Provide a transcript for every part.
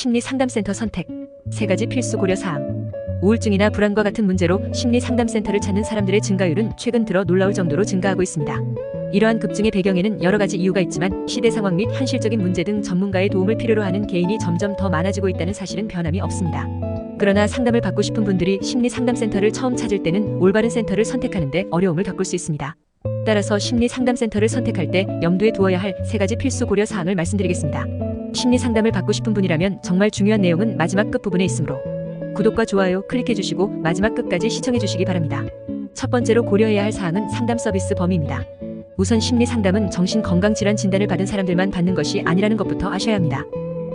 심리상담센터 선택. 3가지 필수 고려사항. 우울증이나 불안과 같은 문제로 심리상담센터를 찾는 사람들의 증가율은 최근 들어 놀라울 정도로 증가하고 있습니다. 이러한 급증의 배경에는 여러 가지 이유가 있지만 시대 상황 및 현실적인 문제 등 전문가의 도움을 필요로 하는 개인이 점점 더 많아지고 있다는 사실은 변함이 없습니다. 그러나 상담을 받고 싶은 분들이 심리상담센터를 처음 찾을 때는 올바른 센터를 선택하는데 어려움을 겪을 수 있습니다. 따라서 심리상담센터를 선택할 때 염두에 두어야 할 3가지 필수 고려 사항을 말씀드리겠습니다. 심리상담을 받고 싶은 분이라면 정말 중요한 내용은 마지막 끝부분에 있으므로 구독과 좋아요 클릭해주시고 마지막 끝까지 시청해주시기 바랍니다. 첫 번째로 고려해야 할 사항은 상담 서비스 범위입니다. 우선 심리상담은 정신건강질환 진단을 받은 사람들만 받는 것이 아니라는 것부터 아셔야 합니다.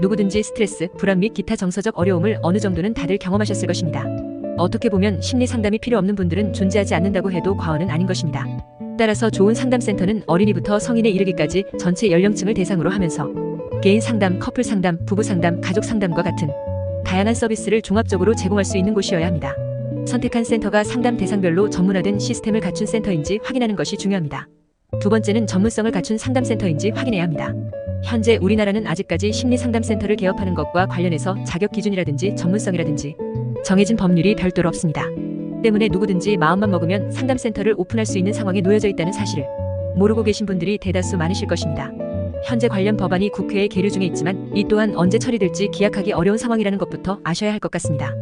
누구든지 스트레스, 불안 및 기타 정서적 어려움을 어느 정도는 다들 경험하셨을 것입니다. 어떻게 보면 심리상담이 필요 없는 분들은 존재하지 않는다고 해도 과언은 아닌 것입니다. 따라서 좋은 상담센터는 어린이부터 성인에 이르기까지 전체 연령층을 대상으로 하면서 개인 상담, 커플 상담, 부부 상담, 가족 상담과 같은 다양한 서비스를 종합적으로 제공할 수 있는 곳이어야 합니다. 선택한 센터가 상담 대상별로 전문화된 시스템을 갖춘 센터인지 확인하는 것이 중요합니다. 두 번째는 전문성을 갖춘 상담센터인지 확인해야 합니다. 현재 우리나라는 아직까지 심리상담센터를 개업하는 것과 관련해서 자격 기준이라든지 전문성이라든지 정해진 법률이 별도로 없습니다. 때문에 누구든지 마음만 먹으면 상담센터를 오픈할 수 있는 상황에 놓여져 있다는 사실을 모르고 계신 분들이 대다수 많으실 것입니다. 현재 관련 법안이 국회에 계류 중에 있지만 이 또한 언제 처리될지 기약하기 어려운 상황이라는 것부터 아셔야 할 것 같습니다.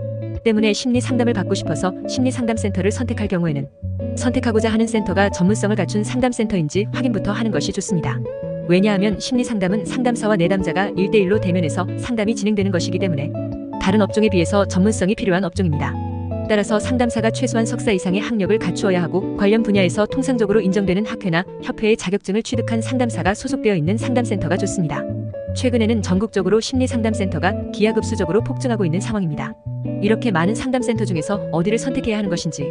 때문에 심리상담을 받고 싶어서 심리상담센터를 선택할 경우에는 선택하고자 하는 센터가 전문성을 갖춘 상담센터인지 확인부터 하는 것이 좋습니다. 왜냐하면 심리상담은 상담사와 내담자가 1대1로 대면해서 상담이 진행되는 것이기 때문에 다른 업종에 비해서 전문성이 필요한 업종입니다. 따라서 상담사가 최소한 석사 이상의 학력을 갖추어야 하고 관련 분야에서 통상적으로 인정되는 학회나 협회의 자격증을 취득한 상담사가 소속되어 있는 상담센터가 좋습니다. 최근에는 전국적으로 심리상담센터가 기하급수적으로 폭증하고 있는 상황입니다. 이렇게 많은 상담센터 중에서 어디를 선택해야 하는 것인지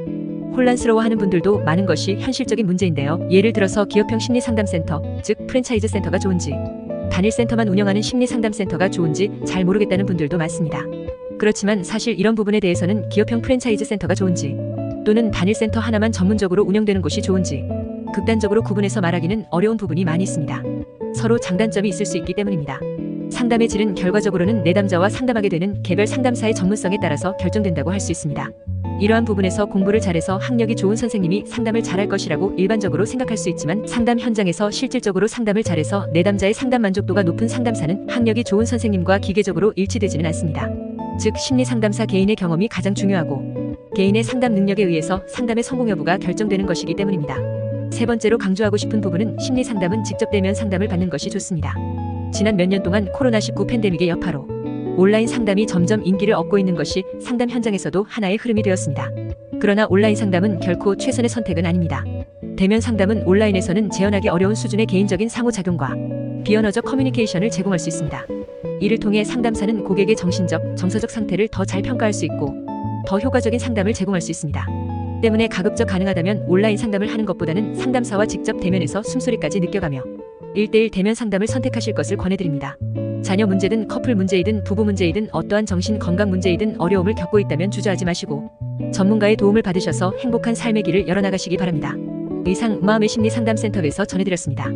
혼란스러워하는 분들도 많은 것이 현실적인 문제인데요. 예를 들어서 기업형 심리상담센터, 즉 프랜차이즈 센터가 좋은지, 단일 센터만 운영하는 심리상담센터가 좋은지 잘 모르겠다는 분들도 많습니다. 그렇지만 사실 이런 부분에 대해서는 기업형 프랜차이즈 센터가 좋은지 또는 단일 센터 하나만 전문적으로 운영되는 곳이 좋은지 극단적으로 구분해서 말하기는 어려운 부분이 많이 있습니다. 서로 장단점이 있을 수 있기 때문입니다. 상담의 질은 결과적으로는 내담자와 상담하게 되는 개별 상담사의 전문성에 따라서 결정된다고 할 수 있습니다. 이러한 부분에서 공부를 잘해서 학력이 좋은 선생님이 상담을 잘할 것이라고 일반적으로 생각할 수 있지만 상담 현장에서 실질적으로 상담을 잘해서 내담자의 상담 만족도가 높은 상담사는 학력이 좋은 선생님과 기계적으로 일치되지는 않습니다. 즉 심리상담사 개인의 경험이 가장 중요하고 개인의 상담 능력에 의해서 상담의 성공 여부가 결정되는 것이기 때문입니다. 세 번째로 강조하고 싶은 부분은 심리상담은 직접 대면 상담을 받는 것이 좋습니다. 지난 몇 년 동안 코로나19 팬데믹의 여파로 온라인 상담이 점점 인기를 얻고 있는 것이 상담 현장에서도 하나의 흐름이 되었습니다. 그러나 온라인 상담은 결코 최선의 선택은 아닙니다. 대면 상담은 온라인에서는 재현하기 어려운 수준의 개인적인 상호작용과 비언어적 커뮤니케이션을 제공할 수 있습니다. 이를 통해 상담사는 고객의 정신적, 정서적 상태를 더 잘 평가할 수 있고 더 효과적인 상담을 제공할 수 있습니다. 때문에 가급적 가능하다면 온라인 상담을 하는 것보다는 상담사와 직접 대면해서 숨소리까지 느껴가며 1대1 대면 상담을 선택하실 것을 권해드립니다. 자녀 문제든 커플 문제이든 부부 문제이든 어떠한 정신 건강 문제이든 어려움을 겪고 있다면 주저하지 마시고 전문가의 도움을 받으셔서 행복한 삶의 길을 열어나가시기 바랍니다. 이상 마음의 심리 상담센터에서 전해드렸습니다.